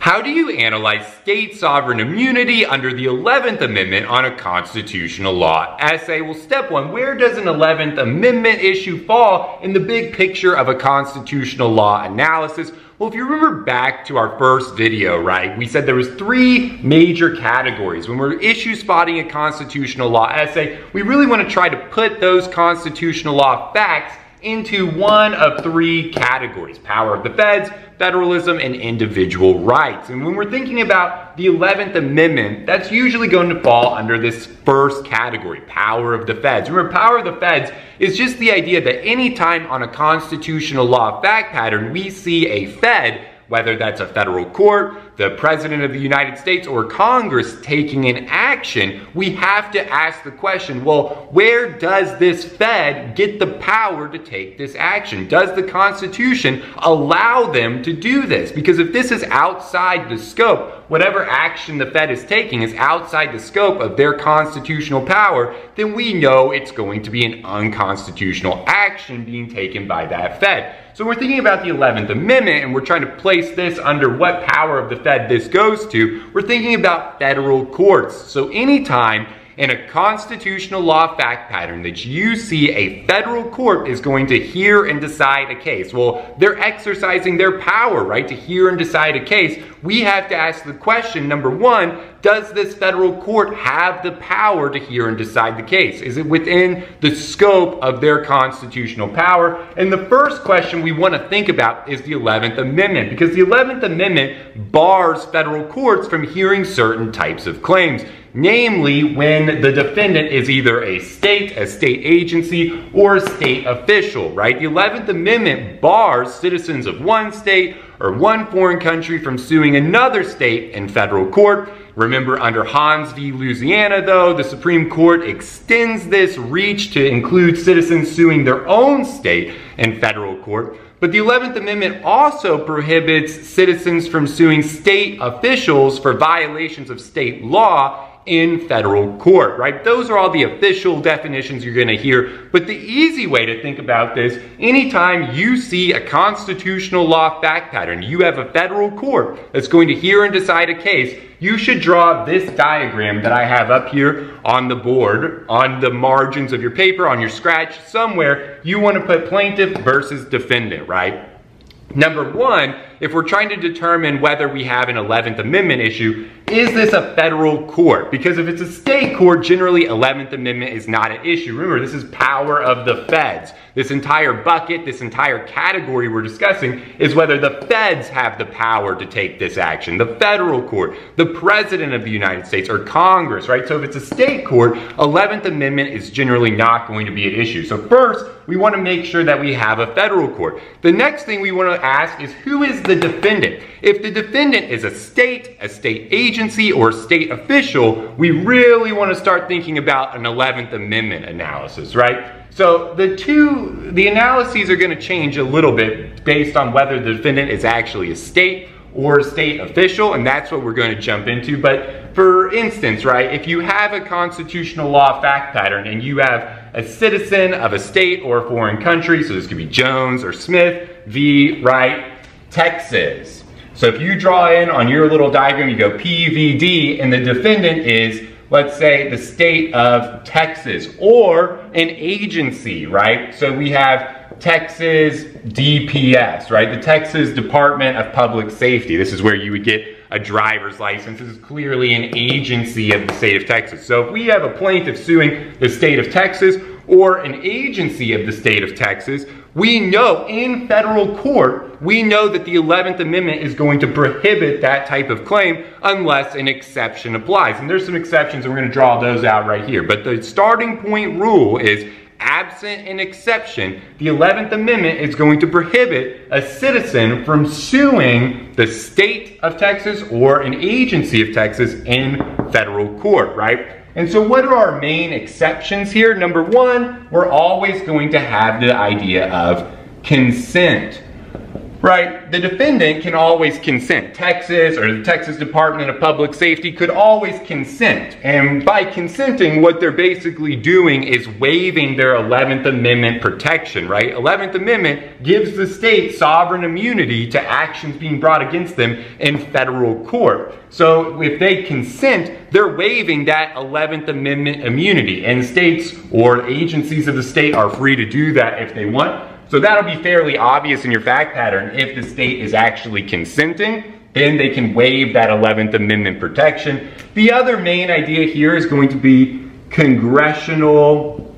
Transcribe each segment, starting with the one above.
How do you analyze state sovereign immunity under the 11th Amendment on a constitutional law essay? Well, step one, where does an 11th Amendment issue fall in the big picture of a constitutional law analysis? Well, if you remember back to our first video, right, we said there was three major categories. When we're issue spotting a constitutional law essay, we really want to try to put those constitutional law facts into one of three categories: power of the feds, federalism, and individual rights. And when we're thinking about the 11th Amendment, that's usually going to fall under this first category, power of the feds. Remember, power of the feds is just the idea that anytime on a constitutional law fact pattern we see a fed, whether that's a federal court, the President of the United States, or Congress taking an action, we have to ask the question, well, where does this Fed get the power to take this action? Does the Constitution allow them to do this? Because if this is outside the scope, whatever action the Fed is taking is outside the scope of their constitutional power, then we know it's going to be an unconstitutional action being taken by that Fed. So we're thinking about the 11th Amendment and we're trying to place this under what power of the Fed this goes to. We're thinking about federal courts. So anytime in a constitutional law fact pattern that you see a federal court is going to hear and decide a case, well, they're exercising their power, right, to hear and decide a case. We have to ask the question, number one, does this federal court have the power to hear and decide the case? Is it within the scope of their constitutional power? And the first question we want to think about is the 11th Amendment, because the 11th Amendment bars federal courts from hearing certain types of claims. Namely, when the defendant is either a state agency, or a state official, right? The 11th Amendment bars citizens of one state or one foreign country from suing another state in federal court. Remember, under Hans v. Louisiana, though, the Supreme Court extends this reach to include citizens suing their own state in federal court. But the 11th Amendment also prohibits citizens from suing state officials for violations of state law in federal court, right? Those are all the official definitions you're going to hear. But the easy way to think about this, anytime you see a constitutional law fact pattern, you have a federal court that's going to hear and decide a case, you should draw this diagram that I have up here on the board, on the margins of your paper, on your scratch, somewhere. You want to put plaintiff versus defendant, right? Number one, if we're trying to determine whether we have an 11th Amendment issue, is this a federal court? Because if it's a state court, generally 11th Amendment is not an issue. Remember, this is power of the feds. This entire bucket, this entire category we're discussing is whether the feds have the power to take this action. The federal court, the President of the United States, or Congress, right? So if it's a state court, 11th Amendment is generally not going to be an issue. So first, we want to make sure that we have a federal court. The next thing we want to ask is, who is the defendant? If the defendant is a state agency, or a state official, we really want to start thinking about an 11th Amendment analysis, right? So the analyses are going to change a little bit based on whether the defendant is actually a state or a state official, and that's what we're going to jump into. But for instance, right, if you have a constitutional law fact pattern and you have a citizen of a state or a foreign country, so this could be Jones or Smith v. right, Texas. So if you draw in on your little diagram, you go PVD, and the defendant is, let's say, the state of Texas, or an agency, right? So we have Texas DPS, right? The Texas Department of Public Safety. This is where you would get a driver's license. This is clearly an agency of the state of Texas. So if we have a plaintiff suing the state of Texas or an agency of the state of Texas, we know in federal court, we know that the 11th Amendment is going to prohibit that type of claim unless an exception applies. And there's some exceptions, and we're going to draw those out right here. But the starting point rule is, absent an exception, the 11th Amendment is going to prohibit a citizen from suing the state of Texas or an agency of Texas in federal court, right? And so what are our main exceptions here? Number one, we're always going to have the idea of consent. Right, the defendant can always consent. Texas or the Texas Department of Public Safety could always consent. And by consenting, what they're basically doing is waiving their 11th Amendment protection, right? 11th Amendment gives the state sovereign immunity to actions being brought against them in federal court. So if they consent, they're waiving that 11th Amendment immunity. And states or agencies of the state are free to do that if they want. So that'll be fairly obvious in your fact pattern. If the state is actually consenting, then they can waive that 11th Amendment protection. The other main idea here is going to be congressional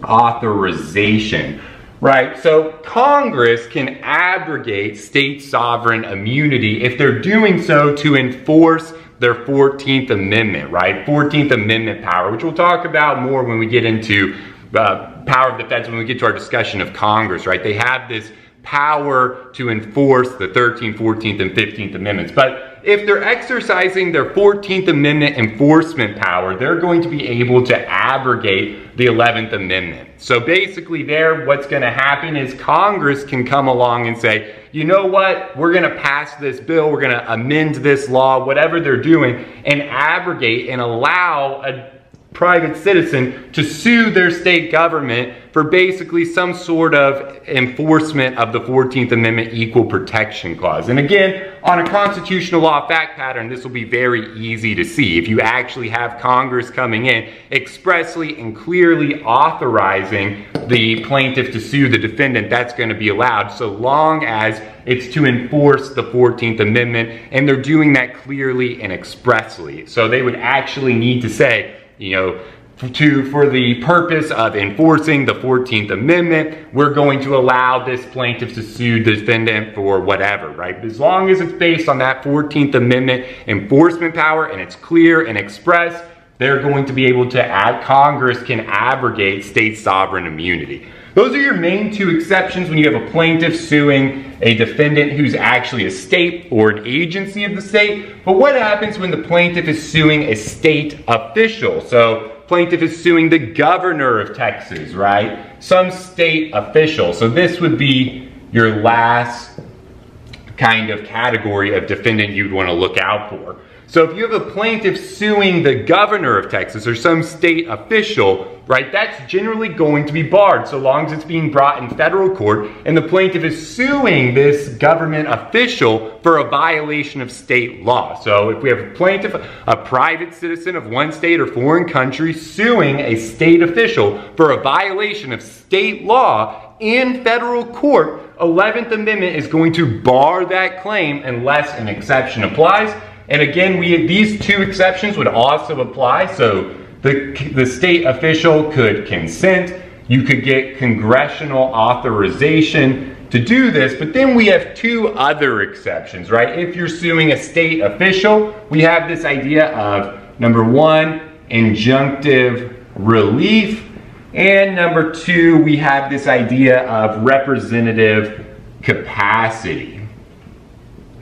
authorization, right? So Congress can abrogate state sovereign immunity if they're doing so to enforce their 14th Amendment, right? 14th Amendment power, which we'll talk about more when we get into power of defense, when we get to our discussion of Congress, right? They have this power to enforce the 13th, 14th, and 15th Amendments. But if they're exercising their 14th Amendment enforcement power, they're going to be able to abrogate the 11th Amendment. So basically there, what's going to happen is Congress can come along and say, you know what, we're going to pass this bill, we're going to amend this law, whatever they're doing, and abrogate and allow a private citizen to sue their state government for basically some sort of enforcement of the 14th Amendment Equal Protection Clause. And again, on a constitutional law fact pattern, this will be very easy to see. If you actually have Congress coming in expressly and clearly authorizing the plaintiff to sue the defendant, that's going to be allowed so long as it's to enforce the 14th Amendment, and they're doing that clearly and expressly. So they would actually need to say, you know, for the purpose of enforcing the 14th Amendment, we're going to allow this plaintiff to sue the defendant for whatever, right? As long as it's based on that 14th Amendment enforcement power and it's clear and express, they're going to be able to Congress can abrogate state sovereign immunity. Those are your main two exceptions when you have a plaintiff suing a defendant who's actually a state or an agency of the state. But what happens when the plaintiff is suing a state official? So plaintiff is suing the governor of Texas, right? Some state official. So this would be your last kind of category of defendant you'd want to look out for. So if you have a plaintiff suing the governor of Texas or some state official, right, that's generally going to be barred so long as it's being brought in federal court and the plaintiff is suing this government official for a violation of state law. So if we have a plaintiff, a private citizen of one state or foreign country suing a state official for a violation of state law in federal court, 11th Amendment is going to bar that claim unless an exception applies. And again, these two exceptions would also apply. So the state official could consent. You could get congressional authorization to do this. But then we have two other exceptions, right? If you're suing a state official, we have this idea of, number one, injunctive relief. And number two, we have this idea of representative capacity,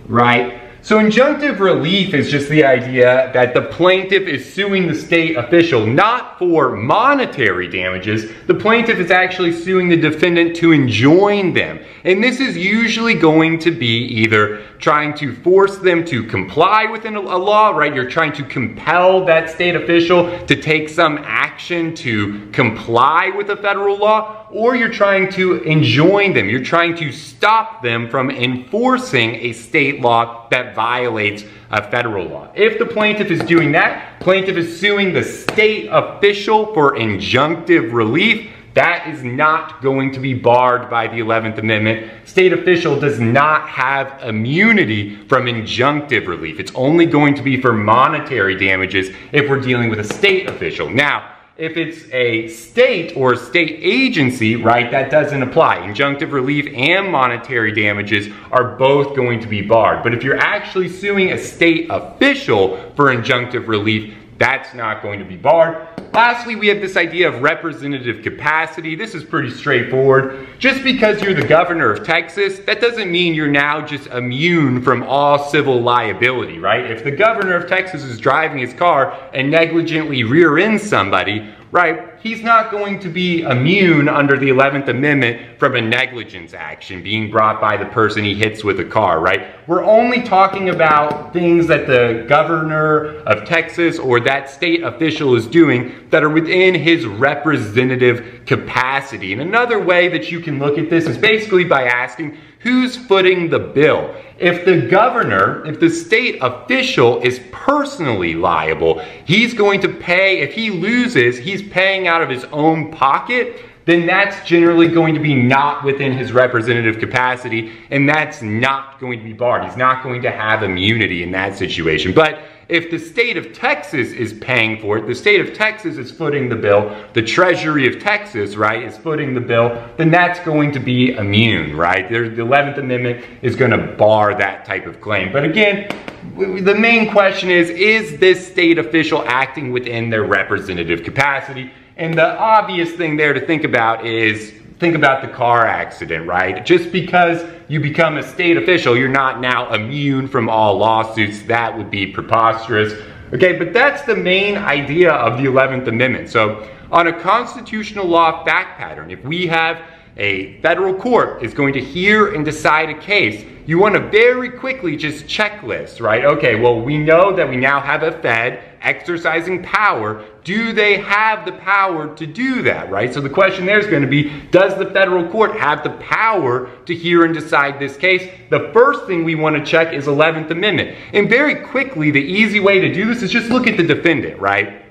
right? So injunctive relief is just the idea that the plaintiff is suing the state official not for monetary damages. The plaintiff is actually suing the defendant to enjoin them. And this is usually going to be either trying to force them to comply with a law, right? You're trying to compel that state official to take some action to comply with a federal law, or you're trying to enjoin them. You're trying to stop them from enforcing a state law that violates a federal law. If the plaintiff is doing that, plaintiff is suing the state official for injunctive relief, that is not going to be barred by the 11th Amendment. State official does not have immunity from injunctive relief. It's only going to be for monetary damages if we're dealing with a state official. Now, if it's a state or a state agency, right, that doesn't apply. Injunctive relief and monetary damages are both going to be barred. But if you're actually suing a state official for injunctive relief, that's not going to be barred. Lastly, we have this idea of representative capacity. This is pretty straightforward. Just because you're the governor of Texas, that doesn't mean you're now just immune from all civil liability, right? If the governor of Texas is driving his car and negligently rear ends somebody, right, He's not going to be immune under the 11th Amendment from a negligence action being brought by the person he hits with a car, right? We're only talking about things that the governor of Texas or that state official is doing that are within his representative capacity. And another way that you can look at this is basically by asking, who's footing the bill? If the governor, if the state official is personally liable, he's going to pay. If he loses, he's paying out of his own pocket, then that's generally going to be not within his representative capacity, and that's not going to be barred. He's not going to have immunity in that situation. But if the state of Texas is paying for it, the state of Texas is footing the bill, the Treasury of Texas, right, is footing the bill, then that's going to be immune, right? The 11th Amendment is going to bar that type of claim. But again, the main question is this state official acting within their representative capacity? And the obvious thing there to think about is, think about the car accident, right? Just because you become a state official, you're not now immune from all lawsuits. That would be preposterous. Okay, but that's the main idea of the 11th Amendment. So on a constitutional law fact pattern, if we have a federal court is going to hear and decide a case, you want to very quickly just checklist, right? Okay, well, we know that we now have a Fed exercising power. Do they have the power to do that, right? So the question there is going to be, does the federal court have the power to hear and decide this case? The first thing we want to check is 11th Amendment. And very quickly, the easy way to do this is just look at the defendant, right?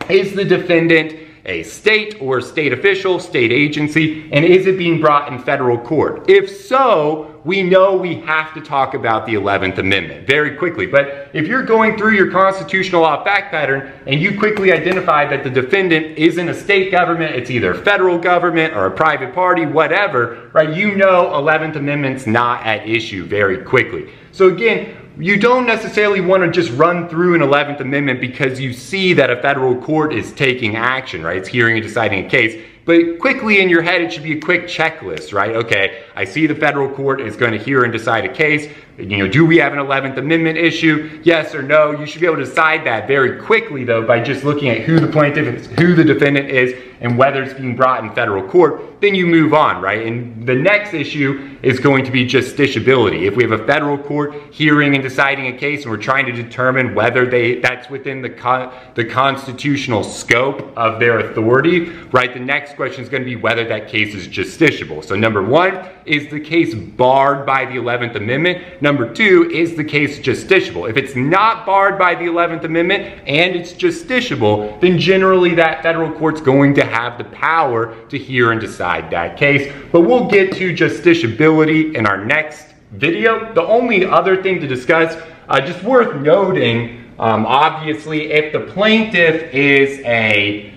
Is the defendant a state or state official, state agency, and is it being brought in federal court? If so, we know we have to talk about the 11th Amendment very quickly. But if you're going through your constitutional law fact pattern and you quickly identify that the defendant isn't a state government, it's either federal government or a private party, whatever, right? You know 11th Amendment's not at issue very quickly. So again, you don't necessarily want to just run through an 11th Amendment because you see that a federal court is taking action, right? It's hearing and deciding a case. But quickly in your head, it should be a quick checklist, right? Okay, I see the federal court is going to hear and decide a case. You know, do we have an 11th Amendment issue? Yes or no? You should be able to decide that very quickly, though, by just looking at who the plaintiff is, who the defendant is, and whether it's being brought in federal court. Then you move on, right? And the next issue is going to be justiciability. If we have a federal court hearing and deciding a case, and we're trying to determine whether that's within the constitutional scope of their authority, right? The next question is going to be whether that case is justiciable. So number one, is the case barred by the 11th Amendment? Number two, is the case justiciable? If it's not barred by the 11th Amendment and it's justiciable, then generally that federal court's going to have the power to hear and decide that case. But we'll get to justiciability in our next video. The only other thing to discuss, just worth noting, obviously, if the plaintiff is a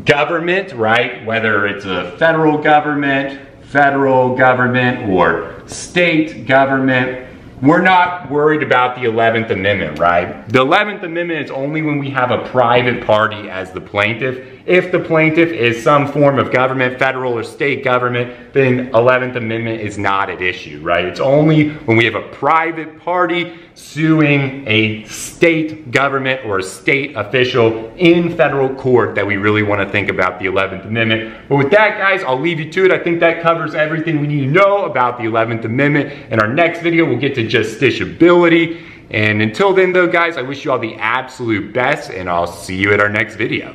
government, right, whether it's a federal government or state government, we're not worried about the 11th Amendment, right? The 11th Amendment is only when we have a private party as the plaintiff. If the plaintiff is some form of government, federal or state government, then 11th Amendment is not at issue, right? It's only when we have a private party suing a state government or a state official in federal court that we really want to think about the 11th Amendment. But with that, guys, I'll leave you to it. I think that covers everything we need to know about the 11th Amendment. In our next video, we'll get to justiciability. And until then, though, guys, I wish you all the absolute best, and I'll see you at our next video.